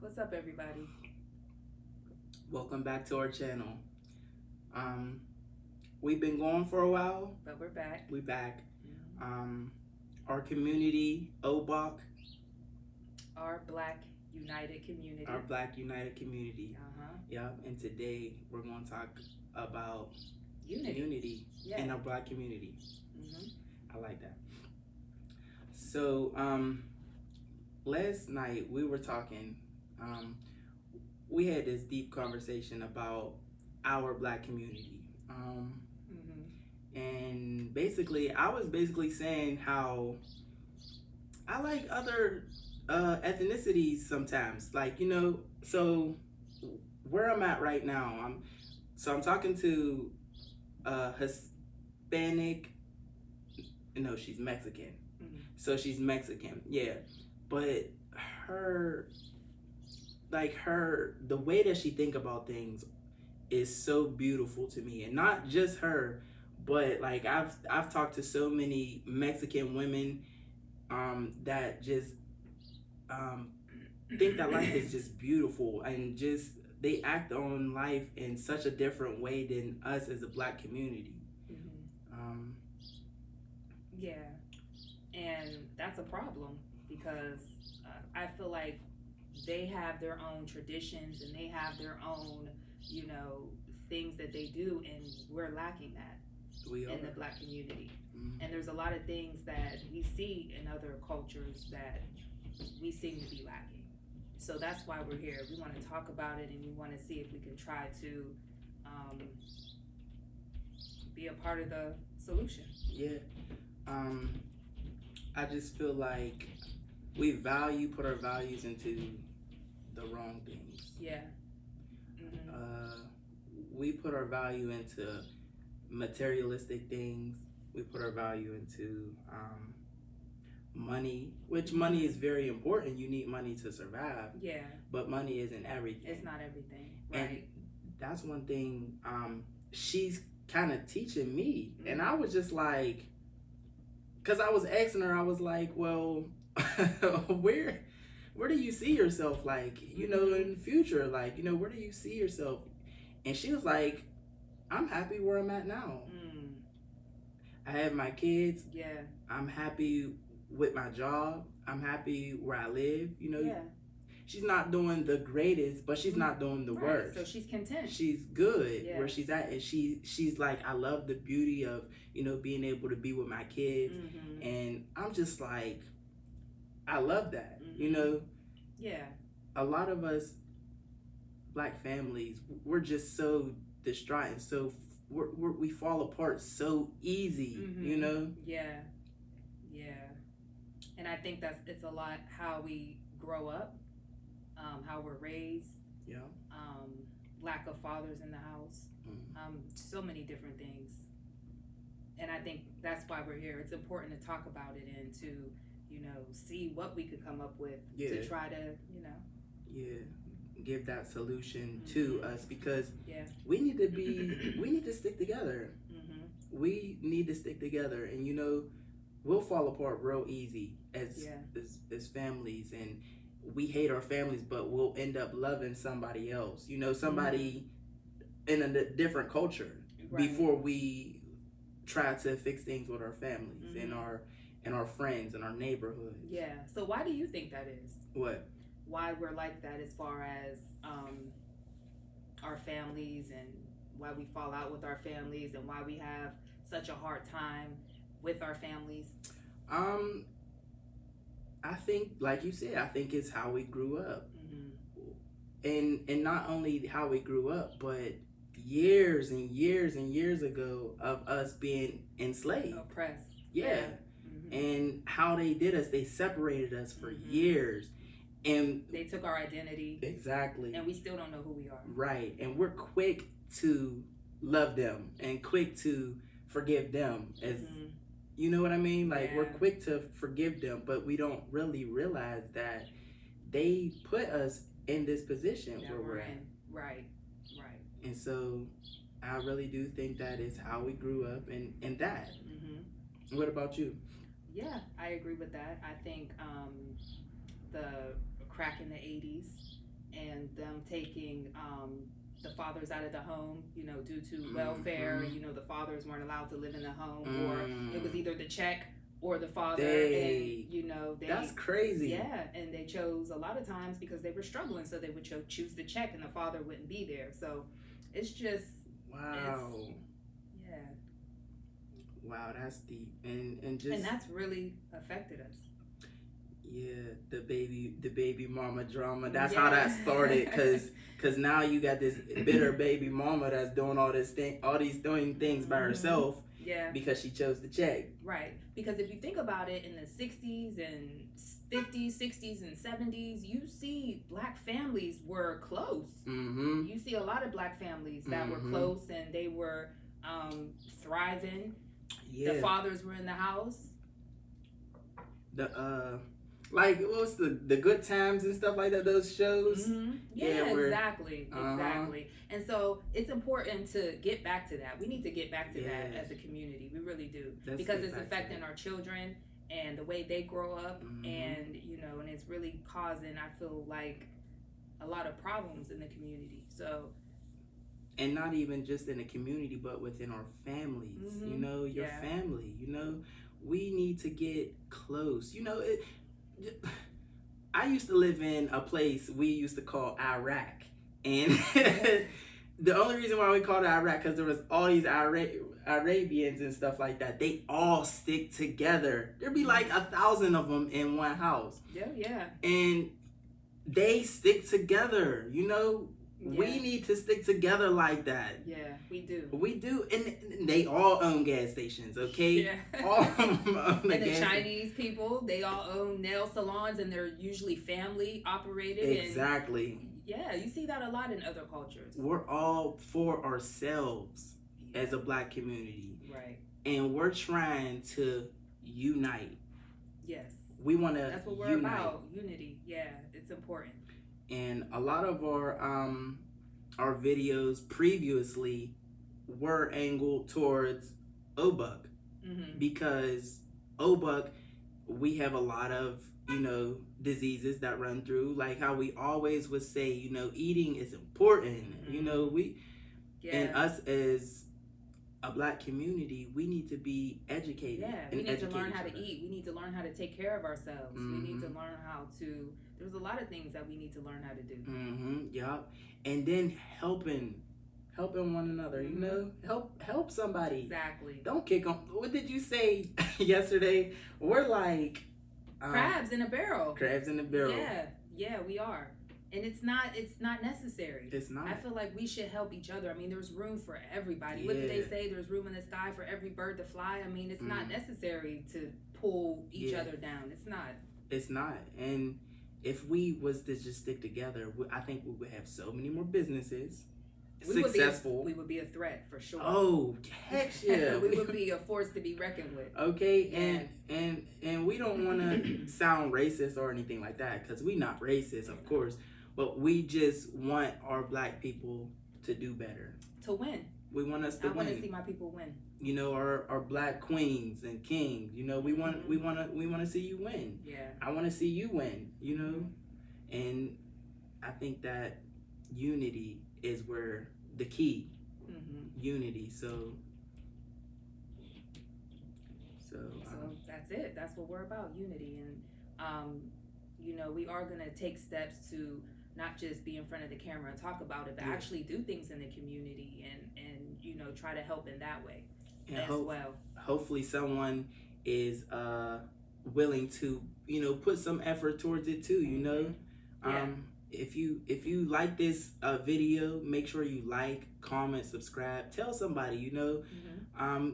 What's up, everybody? Welcome back to our channel. Um, we've been going for a while. But we're back. We back. Mhm. Our community, OBUC, Our Black United Community. our Black United Community. Uh-huh. Yep. And today we're going to talk about Unity. unity Yeah. in our Black community. Mm-hmm. I like that. So, last night we were talking. We had this deep conversation about our Black community. And basically, I was basically saying how I like other ethnicities sometimes. Like, so where I'm at right now, I'm talking to Hispanic. No, she's Mexican. Mm-hmm. So she's Mexican, yeah. But her, the way that she think about things is so beautiful to me, and not just her, but like I've talked to so many Mexican women that just think that life is just beautiful, and just they act on life in such a different way than us as a Black community. Mm-hmm. Yeah, and that's a problem because I feel like they have their own traditions and they have their own, things that they do, and we're lacking that in the Black community. Mm-hmm. And there's a lot of things that we see in other cultures that we seem to be lacking. So that's why we're here. We want to talk about it, and we want to see if we can try to be a part of the solution. Yeah. I just feel like we put our values into the wrong things. Yeah. Mm-hmm. We put our value into materialistic things. We put our value into money, which money is very important. You need money to survive. Yeah. But money isn't everything. It's not everything. Right. And that's one thing she's kind of teaching me. Mm-hmm. And I was just like, because I was asking her, I was like, well, where do you see yourself, like, in the future? Like, where do you see yourself? And she was like, I'm happy where I'm at now. Mm. I have my kids. Yeah. I'm happy with my job. I'm happy where I live. Yeah. She's not doing the greatest, but she's not doing the worst. So she's content. She's good where she's at, and she's like, I love the beauty of being able to be with my kids, and I'm just like, I love that. Yeah. A lot of us Black families, we're just so distraught, and so we fall apart so easy. Yeah. And I think it's a lot how we grow up, how we're raised. Yeah. Lack of fathers in the house. So many different things. And I think that's why we're here. It's important to talk about it and to, see what we could come up with to try to, give that solution to us, because we need to stick together. We need to stick together, and we'll fall apart real easy as families, and we hate our families, but we'll end up loving somebody else, somebody in a different culture before we try to fix things with our families and our friends and our neighborhood. Yeah. So why do you think that is? What? Why we're like that as far as our families, and why we fall out with our families, and why we have such a hard time with our families? I think, like you said, I think it's how we grew up. And not only how we grew up, but years and years and years ago of us being enslaved. Oppressed. Yeah. And how they did us, they separated us for years. And they took our identity. Exactly. And we still don't know who we are. Right. And we're quick to love them and quick to forgive them. As you know what I mean? Like, we're quick to forgive them, but we don't really realize that they put us in this position where we're in. Right. And so I really do think that is how we grew up, and that. What about you? Yeah, I agree with that. I think the crack in the 80s them taking the fathers out of the home, you know, due to welfare. You know, the fathers weren't allowed to live in the home, or it was either the check or the father. And you know, that's crazy. Yeah, and they chose a lot of times because they were struggling, so they would choose the check, and the father wouldn't be there. So it's just wow. Wow, that's deep, and that's really affected us. Yeah, the baby mama drama. That's how that started. Cause now you got this bitter baby mama that's doing all these things by herself. Yeah. Because she chose the check. Right. Because if you think about it, in the 60s and 50s, 60s and 70s, you see black families were close. Mm-hmm. You see a lot of black families that were close, and they were thriving. Yeah. The fathers were in the house. Like what's the Good Times and stuff like that, those shows. Yeah, exactly. And so it's important to get back to that. We need to get back to that as a community. We really do. Because it's affecting our children and the way they grow up, and you know, and it's really causing, I feel like, a lot of problems in the community. So, and not even just in the community, but within our families. You know, your family, you know, we need to get close. You know, I used to live in a place we used to call Iraq, and the only reason why we called it Iraq because there was all these Arabians and stuff like that. They all stick together. There'd be like 1,000 of them in one house. Yeah. And they stick together. You know, we need to stick together like that. Yeah, we do. We do, and they all own gas stations. Okay. Yeah. All of them own and the Chinese people, they all own nail salons, and they're usually family operated. Exactly. And yeah, you see that a lot in other cultures. We're all for ourselves as a black community. Right. And we're trying to unite. Yes. We want to That's what we're about. Unity. Yeah, it's important. And a lot of our videos previously were angled towards OBUC. Because OBUC, we have a lot of, you know, diseases that run through, like how we always would say, you know, eating is important. You know, and us as a black community, we need to be educated. Yeah, we need to learn how to eat. We need to learn how to take care of ourselves. We need to learn how to. There's a lot of things that we need to learn how to do. Yup. And then helping one another. You know, help somebody. Exactly. Don't kick them. What did you say yesterday? We're like crabs in a barrel. Crabs in a barrel. Yeah, we are. And it's not necessary. It's not. I feel like we should help each other. I mean, there's room for everybody. What do they say? There's room in the sky for every bird to fly. I mean, it's not necessary to pull each other down. It's not. It's not. And if we was to just stick together, I think we would have so many more businesses. Successful. We would be a threat for sure. Oh, heck yeah. We would be a force to be reckoned with. Okay, and we don't want to sound racist or anything like that, because we not racist, of course. But we just want our black people to do better. To win. We want us to win. I want to see my people win. You know, our black queens and kings. You know, we want to see you win. Yeah. I want to see you win. You know, and I think that unity is where the key. Unity. So that's it. That's what we're about. Unity. And you know, we are gonna take steps to not just be in front of the camera and talk about it, but actually do things in the community and you know, try to help in that way as well. Hopefully someone is willing to, you know, put some effort towards it too, you know. If you like this video, make sure you like, comment, subscribe, tell somebody, you know.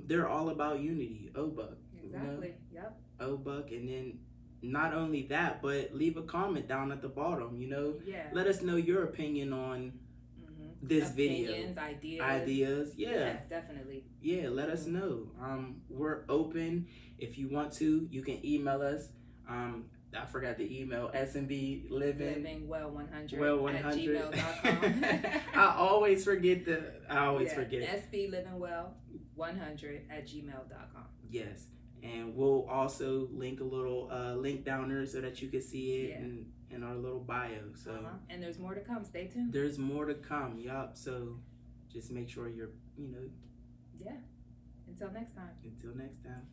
They're all about unity. OBUC. Exactly. You know? OBUC. And then not only that, but leave a comment down at the bottom, you know. Let us know your opinion on this Opinions, video. Ideas. Yeah, definitely. Yeah, let us know. We're open. If you want to, you can email us. I forgot the email. SMB Living Well 100 at gmail.com. I always forget. SB Living Well 100 at gmail.com. Yes. And we'll also link a little link down there so that you can see it and in our little bio. So and there's more to come. Stay tuned. There's more to come. Yup. So just make sure you're, Yeah. Until next time. Until next time.